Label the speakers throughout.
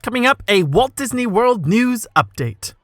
Speaker 1: Coming up, a Walt Disney World news update.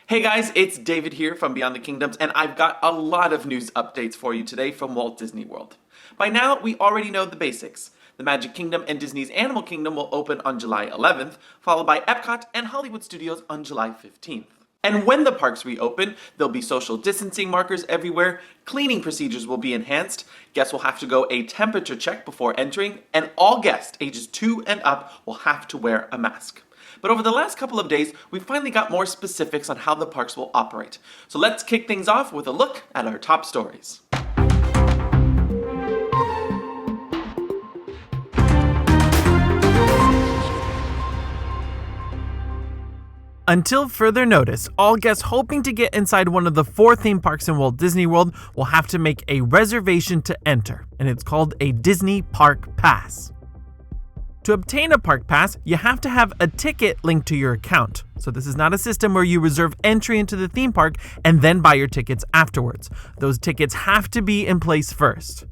Speaker 2: Hey guys, it's David here from Beyond the Kingdoms, and I've got a lot of news updates for you today from Walt Disney World. By now, we already know the basics. The Magic Kingdom and Disney's Animal Kingdom will open on July 11th, followed by Epcot and Hollywood Studios on July 15th. And when the parks reopen, there'll be social distancing markers everywhere, cleaning procedures will be enhanced, guests will have to go a temperature check before entering, and all guests ages 2 and up will have to wear a mask. But over the last couple of days, we finally got more specifics on how the parks will operate. So let's kick things off with a look at our top stories.
Speaker 1: Until further notice, all guests hoping to get inside one of the 4 theme parks in Walt Disney World will have to make a reservation to enter, and it's called a Disney Park Pass. To obtain a park pass, you have to have a ticket linked to your account. So this is not a system where you reserve entry into the theme park and then buy your tickets afterwards. Those tickets have to be in place first.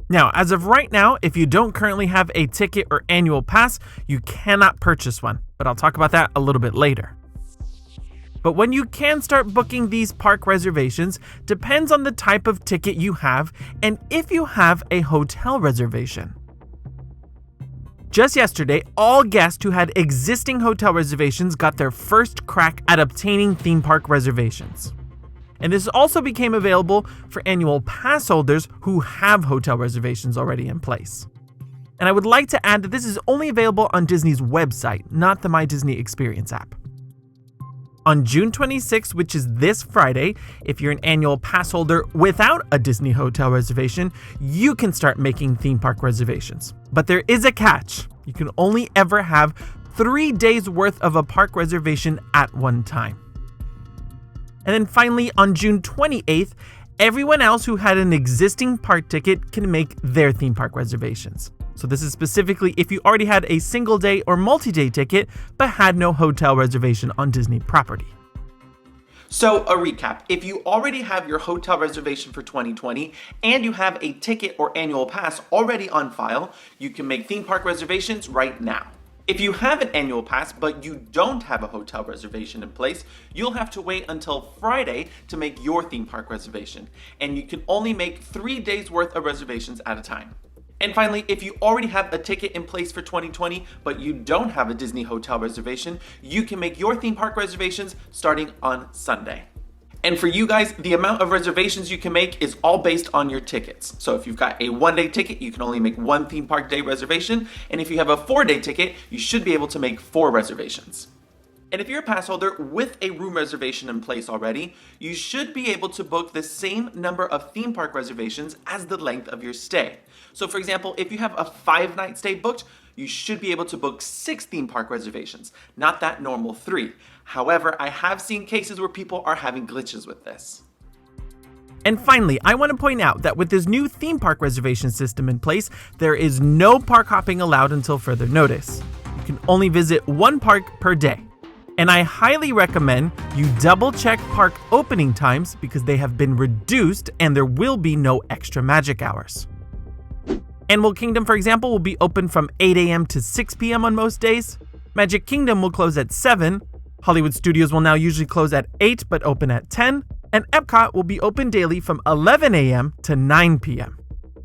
Speaker 1: Now, as of right now, if you don't currently have a ticket or annual pass, you cannot purchase one, but I'll talk about that a little bit later. But when you can start booking these park reservations depends on the type of ticket you have and if you have a hotel reservation. Just yesterday, all guests who had existing hotel reservations got their first crack at obtaining theme park reservations. And this also became available for annual pass holders who have hotel reservations already in place. And I would like to add that this is only available on Disney's website, not the My Disney Experience app. On June 26th, which is this Friday, if you're an annual pass holder without a Disney hotel reservation, you can start making theme park reservations. But there is a catch. You can only ever have 3 days worth of a park reservation at one time. And then finally, on June 28th, everyone else who had an existing park ticket can make their theme park reservations. So this is specifically if you already had a single day or multi-day ticket, but had no hotel reservation on Disney property.
Speaker 2: So a recap, if you already have your hotel reservation for 2020 and you have a ticket or annual pass already on file, you can make theme park reservations right now. If you have an annual pass but you don't have a hotel reservation in place, you'll have to wait until Friday to make your theme park reservation, and you can only make 3 days worth of reservations at a time. And finally, if you already have a ticket in place for 2020 but you don't have a Disney hotel reservation, you can make your theme park reservations starting on Sunday. And for you guys, the amount of reservations you can make is all based on your tickets. So if you've got a 1-day ticket, you can only make 1 theme park day reservation. And if you have a 4-day ticket, you should be able to make 4 reservations. And if you're a pass holder with a room reservation in place already, you should be able to book the same number of theme park reservations as the length of your stay. So for example, if you have a 5-night stay booked, you should be able to book 6 theme park reservations, not that normal 3. However, I have seen cases where people are having glitches with this.
Speaker 1: And finally, I want to point out that with this new theme park reservation system in place, there is no park hopping allowed until further notice. You can only visit 1 park per day. And I highly recommend you double check park opening times because they have been reduced and there will be no extra magic hours. Animal Kingdom, for example, will be open from 8 a.m. to 6 p.m. on most days. Magic Kingdom will close at 7. Hollywood Studios will now usually close at 8 but open at 10. And Epcot will be open daily from 11 a.m. to 9 p.m.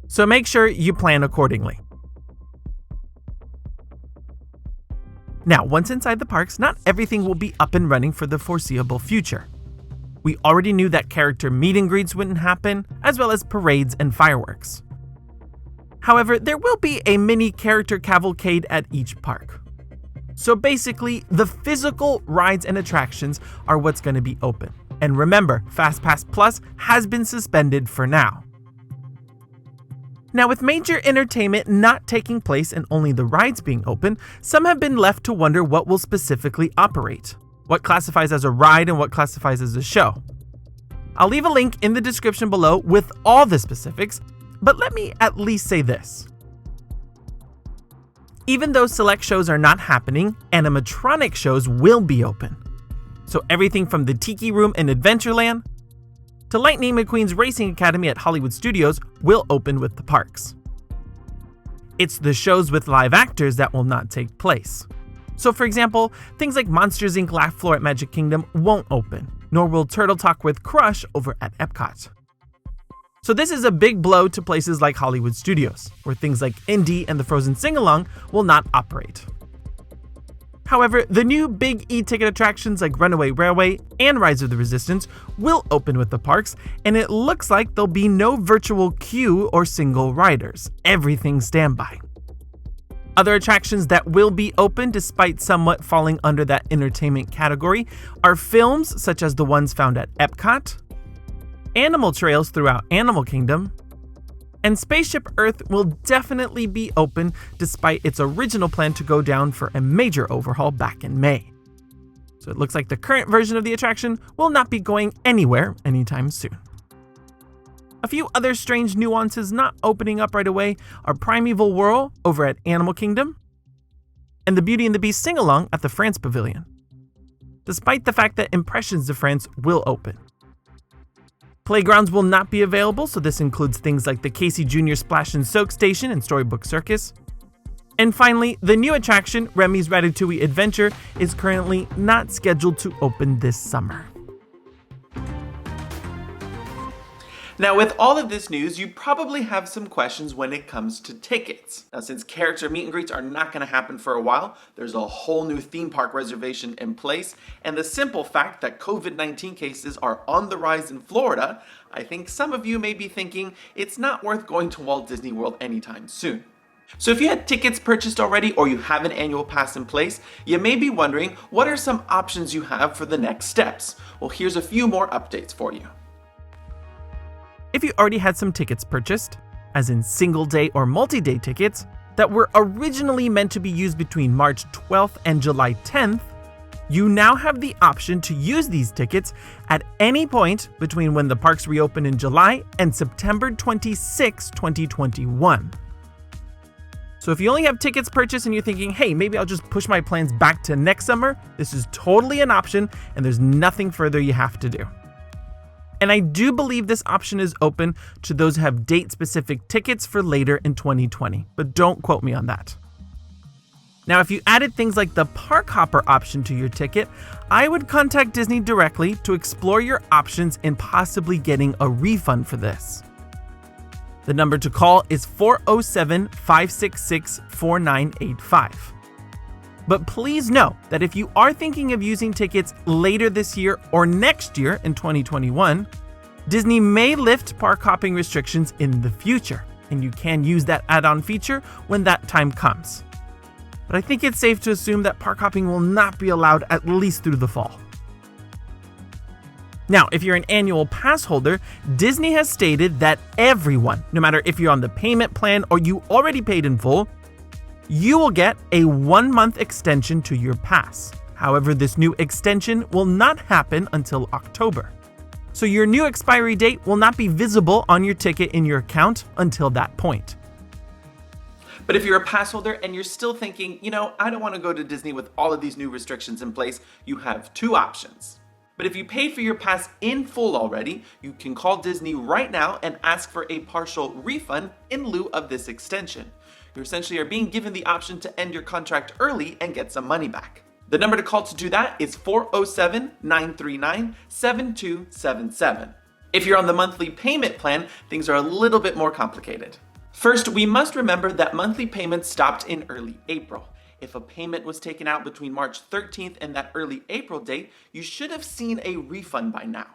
Speaker 1: So make sure you plan accordingly. Now, once inside the parks, not everything will be up and running for the foreseeable future. We already knew that character meet and greets wouldn't happen, as well as parades and fireworks. However, there will be a mini character cavalcade at each park. So basically, the physical rides and attractions are what's going to be open. And remember, FastPass Plus has been suspended for now. Now, with major entertainment not taking place and only the rides being open, some have been left to wonder what will specifically operate. What classifies as a ride and what classifies as a show. I'll leave a link in the description below with all the specifics, but let me at least say this. Even though select shows are not happening, animatronic shows will be open. So everything from the Tiki Room in Adventureland to Lightning McQueen's Racing Academy at Hollywood Studios will open with the parks. It's the shows with live actors that will not take place. So for example, things like Monsters Inc. Laugh Floor at Magic Kingdom won't open, nor will Turtle Talk with Crush over at Epcot. So this is a big blow to places like Hollywood Studios, where things like Indy and the Frozen Sing-Along will not operate. However, the new big e-ticket attractions like Runaway Railway and Rise of the Resistance will open with the parks, and it looks like there'll be no virtual queue or single riders. Everything's standby. Other attractions that will be open, despite somewhat falling under that entertainment category, are films such as the ones found at Epcot, animal trails throughout Animal Kingdom, and Spaceship Earth will definitely be open despite its original plan to go down for a major overhaul back in May. So it looks like the current version of the attraction will not be going anywhere anytime soon. A few other strange nuances not opening up right away are Primeval Whirl over at Animal Kingdom and the Beauty and the Beast Sing-Along at the France Pavilion, despite the fact that Impressions of France will open. Playgrounds will not be available, so this includes things like the Casey Jr. Splash and Soak Station and Storybook Circus. And finally, the new attraction, Remy's Ratatouille Adventure, is currently not scheduled to open this summer.
Speaker 2: Now, with all of this news, you probably have some questions when it comes to tickets. Now, since character meet and greets are not going to happen for a while, there's a whole new theme park reservation in place, and the simple fact that COVID-19 cases are on the rise in Florida, I think some of you may be thinking it's not worth going to Walt Disney World anytime soon. So if you had tickets purchased already or you have an annual pass in place, you may be wondering what are some options you have for the next steps. Well, here's a few more updates for you.
Speaker 1: If you already had some tickets purchased, as in single-day or multi-day tickets, that were originally meant to be used between March 12th and July 10th, you now have the option to use these tickets at any point between when the parks reopen in July and September 26, 2021. So if you only have tickets purchased and you're thinking, hey, maybe I'll just push my plans back to next summer, this is totally an option and there's nothing further you have to do. And I do believe this option is open to those who have date-specific tickets for later in 2020, but don't quote me on that. Now, if you added things like the Park Hopper option to your ticket, I would contact Disney directly to explore your options and possibly getting a refund for this. The number to call is 407-566-4985. But please know that if you are thinking of using tickets later this year or next year in 2021, Disney may lift park hopping restrictions in the future, and you can use that add-on feature when that time comes. But I think it's safe to assume that park hopping will not be allowed at least through the fall. Now, if you're an annual pass holder, Disney has stated that everyone, no matter if you're on the payment plan or you already paid in full, you will get a 1-month extension to your pass. However, this new extension will not happen until October. So your new expiry date will not be visible on your ticket in your account until that point.
Speaker 2: But if you're a pass holder and you're still thinking, I don't want to go to Disney with all of these new restrictions in place, you have two options. But if you paid for your pass in full already, you can call Disney right now and ask for a partial refund in lieu of this extension. You essentially are being given the option to end your contract early and get some money back. The number to call to do that is 407-939-7277. If you're on the monthly payment plan, things are a little bit more complicated. First, we must remember that monthly payments stopped in early April. If a payment was taken out between March 13th and that early April date, you should have seen a refund by now.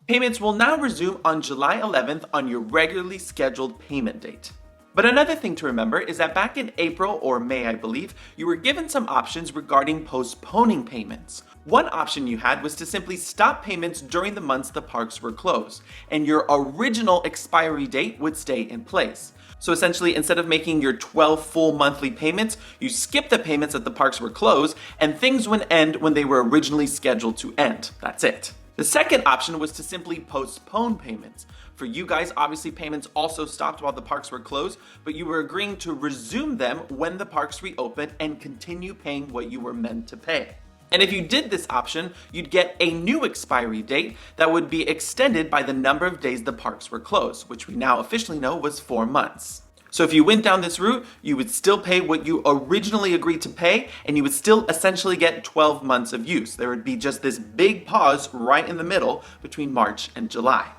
Speaker 2: Payments will now resume on July 11th on your regularly scheduled payment date. But another thing to remember is that back in April or May, I believe, you were given some options regarding postponing payments. One option you had was to simply stop payments during the months the parks were closed, and your original expiry date would stay in place. So essentially, instead of making your 12 full monthly payments, you skip the payments that the parks were closed, and things would end when they were originally scheduled to end. That's it. The second option was to simply postpone payments. For you guys, obviously payments also stopped while the parks were closed, but you were agreeing to resume them when the parks reopened and continue paying what you were meant to pay. And if you did this option, you'd get a new expiry date that would be extended by the number of days the parks were closed, which we now officially know was 4 months. So if you went down this route, you would still pay what you originally agreed to pay, and you would still essentially get 12 months of use. There would be just this big pause right in the middle between March and July.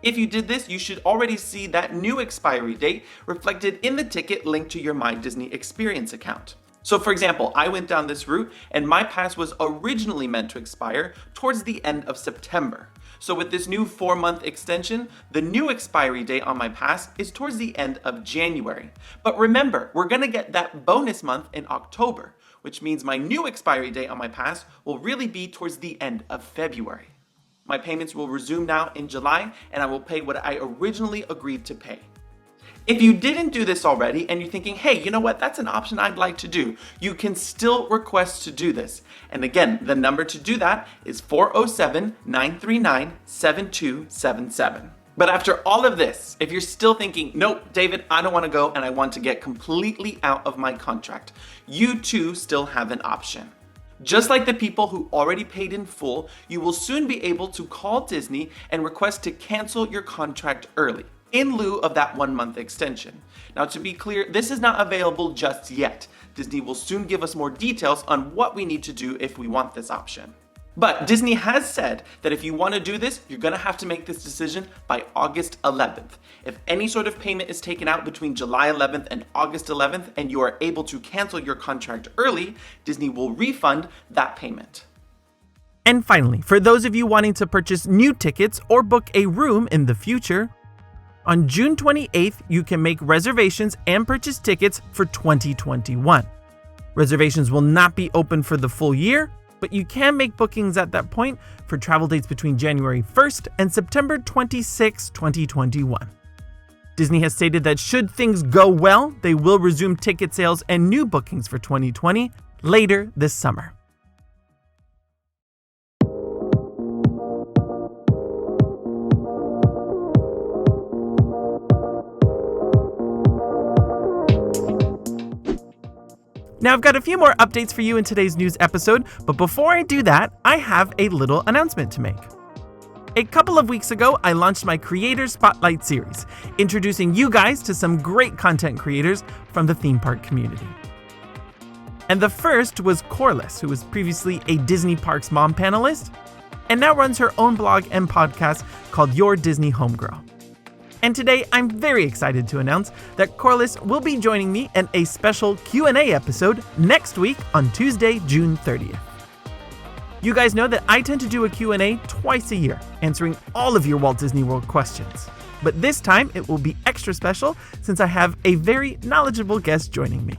Speaker 2: If you did this, you should already see that new expiry date reflected in the ticket linked to your My Disney Experience account. So for example, I went down this route and my pass was originally meant to expire towards the end of September. So with this new 4-month extension, the new expiry date on my pass is towards the end of January. But remember, we're gonna get that bonus month in October, which means my new expiry date on my pass will really be towards the end of February. My payments will resume now in July, and I will pay what I originally agreed to pay. If you didn't do this already and you're thinking, hey, you know what, that's an option I'd like to do, you can still request to do this. And again, the number to do that is 407-939-7277. But after all of this, if you're still thinking, nope, David, I don't want to go and I want to get completely out of my contract, you too still have an option. Just like the people who already paid in full, you will soon be able to call Disney and request to cancel your contract early, in lieu of that 1-month extension. Now, to be clear, this is not available just yet. Disney will soon give us more details on what we need to do if we want this option. But Disney has said that if you want to do this, you're going to have to make this decision by August 11th. If any sort of payment is taken out between July 11th and August 11th and you are able to cancel your contract early, Disney will refund that payment.
Speaker 1: And finally, for those of you wanting to purchase new tickets or book a room in the future, on June 28th, you can make reservations and purchase tickets for 2021. Reservations will not be open for the full year, but you can make bookings at that point for travel dates between January 1st and September 26, 2021. Disney has stated that should things go well, they will resume ticket sales and new bookings for 2020 later this summer. Now, I've got a few more updates for you in today's news episode, but before I do that, I have a little announcement to make. A couple of weeks ago, I launched my Creator Spotlight series, introducing you guys to some great content creators from the theme park community. And the first was Corliss, who was previously a Disney Parks Mom panelist, and now runs her own blog and podcast called Your Disney Homegirl. And today, I'm very excited to announce that Corliss will be joining me in a special Q&A episode next week on Tuesday, June 30th. You guys know that I tend to do a Q&A twice a year, answering all of your Walt Disney World questions. But this time, it will be extra special since I have a very knowledgeable guest joining me.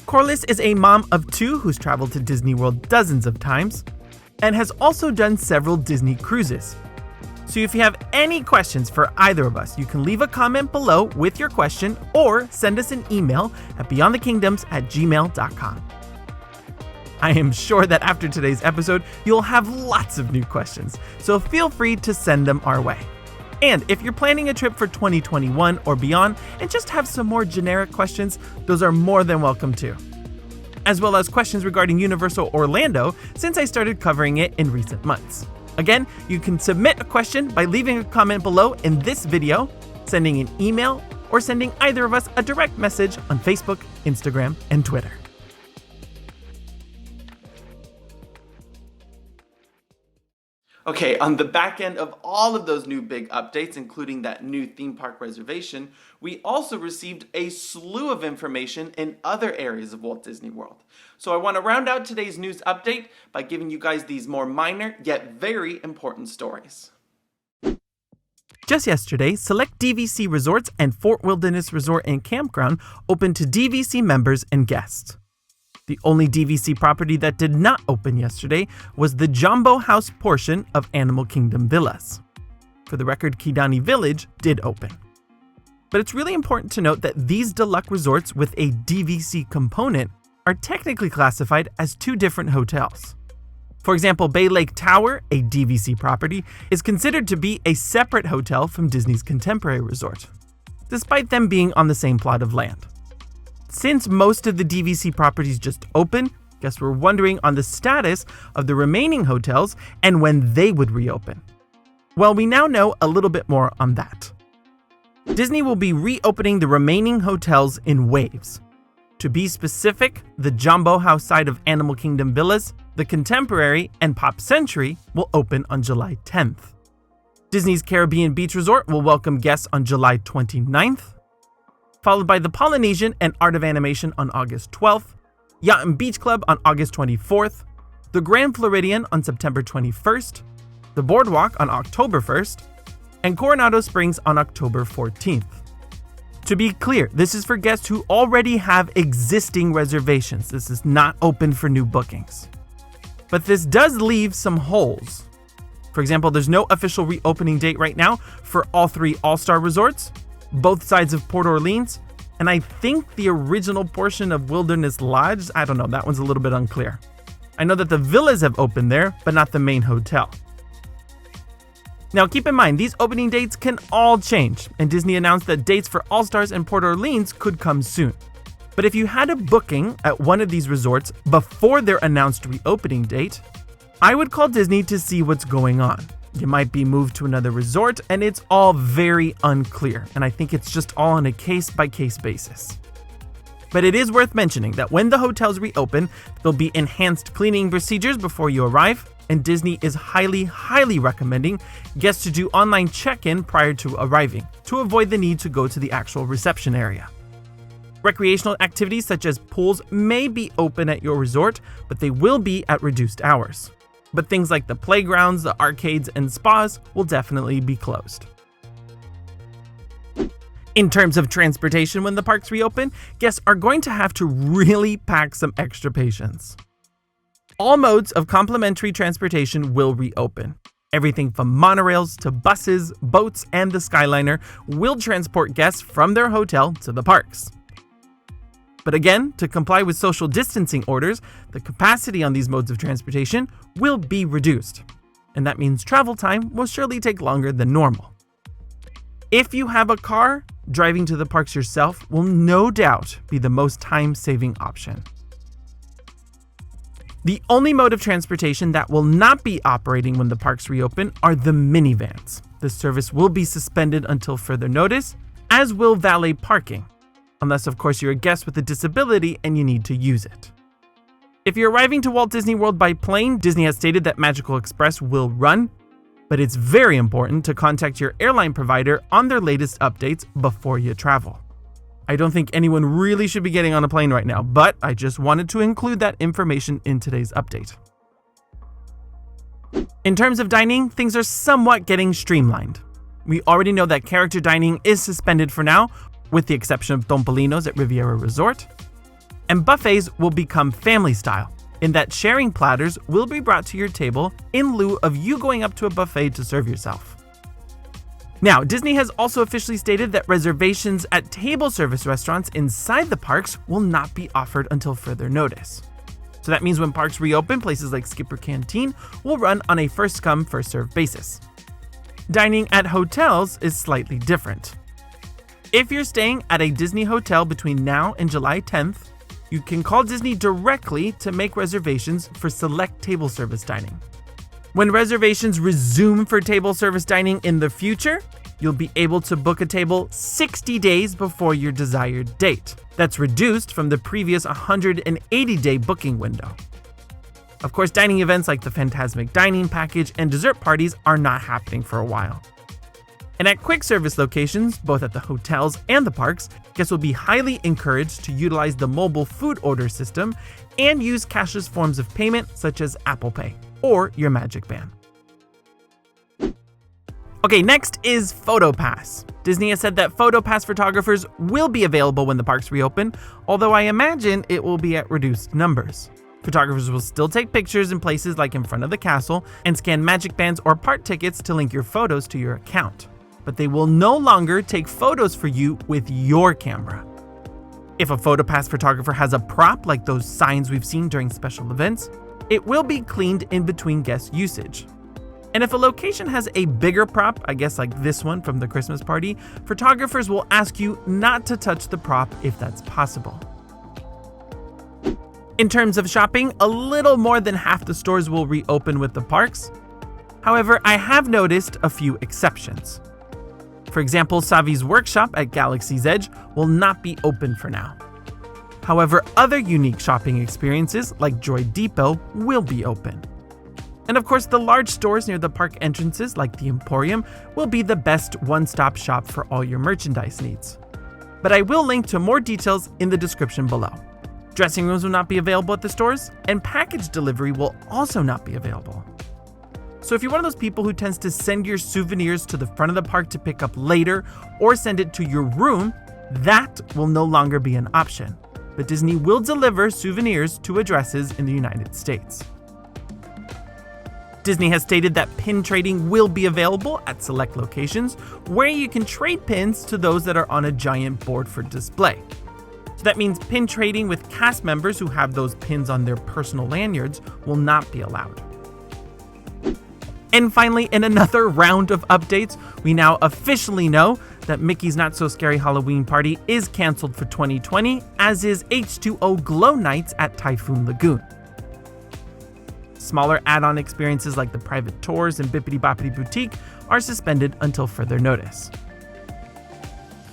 Speaker 1: Corliss is a mom of 2 who's traveled to Disney World dozens of times and has also done several Disney cruises. So if you have any questions for either of us, you can leave a comment below with your question or send us an email at beyondthekingdoms@gmail.com. I am sure that after today's episode, you'll have lots of new questions, so feel free to send them our way. And if you're planning a trip for 2021 or beyond and just have some more generic questions, those are more than welcome too. As well as questions regarding Universal Orlando, since I started covering it in recent months. Again, you can submit a question by leaving a comment below in this video, sending an email, or sending either of us a direct message on Facebook, Instagram, and Twitter.
Speaker 2: Okay, on the back end of all of those new big updates, including that new theme park reservation, we also received a slew of information in other areas of Walt Disney World. So I want to round out today's news update by giving you guys these more minor yet very important stories.
Speaker 1: Just yesterday, select DVC Resorts and Fort Wilderness Resort and Campground opened to DVC members and guests. The only DVC property that did not open yesterday was the Jumbo House portion of Animal Kingdom Villas. For the record, Kidani Village did open. But it's really important to note that these deluxe resorts with a DVC component are technically classified as 2 different hotels. For example, Bay Lake Tower, a DVC property, is considered to be a separate hotel from Disney's Contemporary Resort, despite them being on the same plot of land. Since most of the DVC properties just open, Guests were wondering on the status of the remaining hotels and when they would reopen. Well, we now know a little bit more on that. Disney will be reopening the remaining hotels in waves. To be specific, the Jumbo House side of Animal Kingdom Villas, the Contemporary, and Pop Century will open on July 10th. Disney's Caribbean Beach Resort will welcome guests on July 29th, followed by the Polynesian and Art of Animation on August 12th, Yacht and Beach Club on August 24th, the Grand Floridian on September 21st, the Boardwalk on October 1st, and Coronado Springs on October 14th. To be clear, this is for guests who already have existing reservations. This is not open for new bookings. But this does leave some holes. For example, there's no official reopening date right now for all three All-Star resorts, both sides of Port Orleans, and I think the original portion of Wilderness Lodge. I don't know, that one's a little bit unclear. I know that the villas have opened there, but not the main hotel. Now keep in mind, these opening dates can all change, and Disney announced that dates for All-Stars and Port Orleans could come soon. But if you had a booking at one of these resorts before their announced reopening date, I would call Disney to see what's going on. You might be moved to another resort, and it's all very unclear, and I think it's just all on a case-by-case basis. But it is worth mentioning that when the hotels reopen, there'll be enhanced cleaning procedures before you arrive, and Disney is highly recommending guests to do online check-in prior to arriving, to avoid the need to go to the actual reception area. Recreational activities such as pools may be open at your resort, but they will be at reduced hours. But things like the playgrounds, the arcades, and spas will definitely be closed. In terms of transportation when the parks reopen, guests are going to have to really pack some extra patience. All modes of complimentary transportation will reopen. Everything from monorails to buses, boats, and the Skyliner will transport guests from their hotel to the parks. But again, to comply with social distancing orders, the capacity on these modes of transportation will be reduced. And that means travel time will surely take longer than normal. If you have a car, driving to the parks yourself will no doubt be the most time-saving option. The only mode of transportation that will not be operating when the parks reopen are the minivans. This service will be suspended until further notice, as will valet parking. Unless, of course, you're a guest with a disability and you need to use it. If you're arriving to Walt Disney World by plane, Disney has stated that Magical Express will run, but it's very important to contact your airline provider on their latest updates before you travel. I don't think anyone really should be getting on a plane right now, but I just wanted to include that information in today's update. In terms of dining, things are somewhat getting streamlined. We already know that character dining is suspended for now, with the exception of Tompolino's at Riviera Resort. And buffets will become family style, in that sharing platters will be brought to your table in lieu of you going up to a buffet to serve yourself. Now, Disney has also officially stated that reservations at table service restaurants inside the parks will not be offered until further notice. So that means when parks reopen, places like Skipper Canteen will run on a first-come, first-served basis. Dining at hotels is slightly different. If you're staying at a Disney hotel between now and July 10th, you can call Disney directly to make reservations for select table service dining. When reservations resume for table service dining in the future, you'll be able to book a table 60 days before your desired date. That's reduced from the previous 180-day booking window. Of course, dining events like the Fantasmic Dining Package and dessert parties are not happening for a while. And at quick service locations, both at the hotels and the parks, guests will be highly encouraged to utilize the mobile food order system and use cashless forms of payment such as Apple Pay or your Magic Band. Okay, next is PhotoPass. Disney has said that PhotoPass photographers will be available when the parks reopen, although I imagine it will be at reduced numbers. Photographers will still take pictures in places like in front of the castle and scan Magic Bands or park tickets to link your photos to your account. But they will no longer take photos for you with your camera. If a PhotoPass photographer has a prop like those signs we've seen during special events, it will be cleaned in between guest usage. And if a location has a bigger prop, I guess like this one from the Christmas party, photographers will ask you not to touch the prop if that's possible. In terms of shopping, a little more than half the stores will reopen with the parks. However, I have noticed a few exceptions. For example, Savi's workshop at Galaxy's Edge will not be open for now. However, other unique shopping experiences like Droid Depot will be open. And of course, the large stores near the park entrances like the Emporium will be the best one-stop shop for all your merchandise needs. But I will link to more details in the description below. Dressing rooms will not be available at the stores, and package delivery will also not be available. So if you're one of those people who tends to send your souvenirs to the front of the park to pick up later or send it to your room, that will no longer be an option. But Disney will deliver souvenirs to addresses in the United States. Disney has stated that pin trading will be available at select locations where you can trade pins to those that are on a giant board for display. So that means pin trading with cast members who have those pins on their personal lanyards will not be allowed. And finally, in another round of updates, we now officially know that Mickey's Not So Scary Halloween Party is canceled for 2020, as is H2O Glow Nights at Typhoon Lagoon. Smaller add-on experiences like the private tours and Bippity Boppity Boutique are suspended until further notice.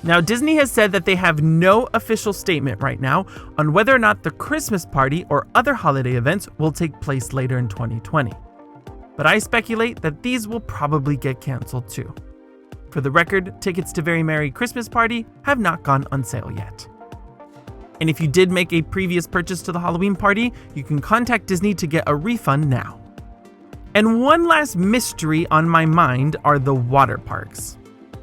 Speaker 1: Now, Disney has said that they have no official statement right now on whether or not the Christmas party or other holiday events will take place later in 2020. But I speculate that these will probably get canceled too. For the record, tickets to Very Merry Christmas Party have not gone on sale yet. And if you did make a previous purchase to the Halloween party, you can contact Disney to get a refund now. And one last mystery on my mind are the water parks.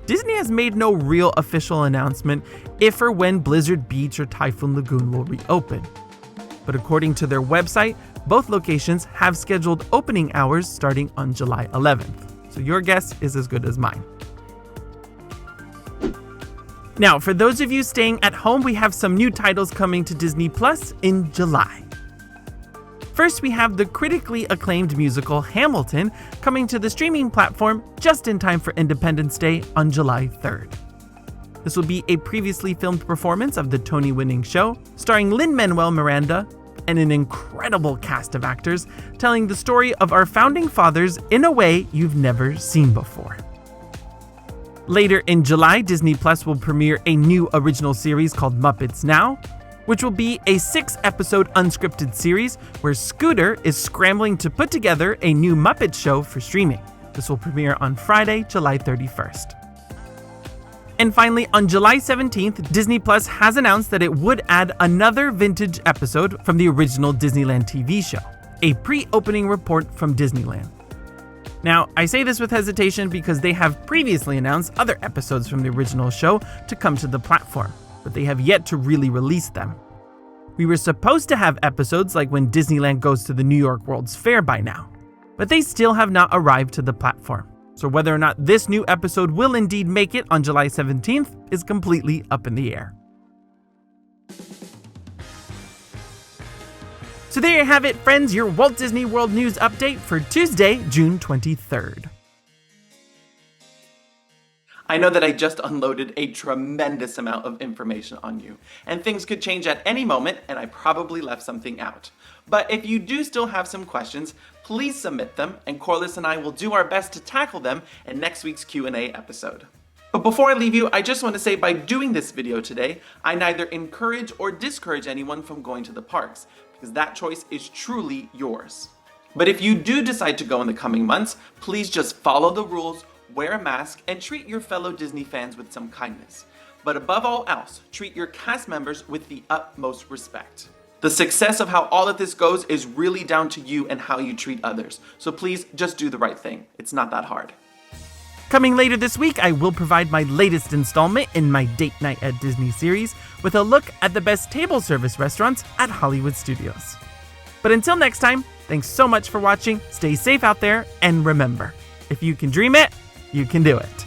Speaker 1: Disney has made no real official announcement if or when Blizzard Beach or Typhoon Lagoon will reopen. But according to their website, both locations have scheduled opening hours starting on July 11th. So your guess is as good as mine. Now, for those of you staying at home, we have some new titles coming to Disney Plus in July. First, we have the critically acclaimed musical Hamilton coming to the streaming platform just in time for Independence Day on July 3rd. This will be a previously filmed performance of the Tony-winning show, starring Lin-Manuel Miranda and an incredible cast of actors telling the story of our founding fathers in a way you've never seen before. Later in July, Disney Plus will premiere a new original series called Muppets Now, which will be a 6-episode unscripted series where Scooter is scrambling to put together a new Muppet show for streaming. This will premiere on Friday, July 31st. And finally, on July 17th, Disney Plus has announced that it would add another vintage episode from the original Disneyland TV show, a pre-opening report from Disneyland. Now, I say this with hesitation because they have previously announced other episodes from the original show to come to the platform, but they have yet to really release them. We were supposed to have episodes like when Disneyland goes to the New York World's Fair by now, but they still have not arrived to the platform. So whether or not this new episode will indeed make it on July 17th is completely up in the air. So there you have it, friends, your Walt Disney World News update for Tuesday, June 23rd.
Speaker 2: I know that I just unloaded a tremendous amount of information on you, and things could change at any moment, and I probably left something out. But if you do still have some questions, please submit them, and Corliss and I will do our best to tackle them in next week's Q&A episode. But before I leave you, I just want to say by doing this video today, I neither encourage or discourage anyone from going to the parks, because that choice is truly yours. But if you do decide to go in the coming months, please just follow the rules, wear a mask, and treat your fellow Disney fans with some kindness. But above all else, treat your cast members with the utmost respect. The success of how all of this goes is really down to you and how you treat others. So please just do the right thing. It's not that hard.
Speaker 1: Coming later this week, I will provide my latest installment in my Date Night at Disney series with a look at the best table service restaurants at Hollywood Studios. But until next time, thanks so much for watching, stay safe out there, and remember, if you can dream it, you can do it.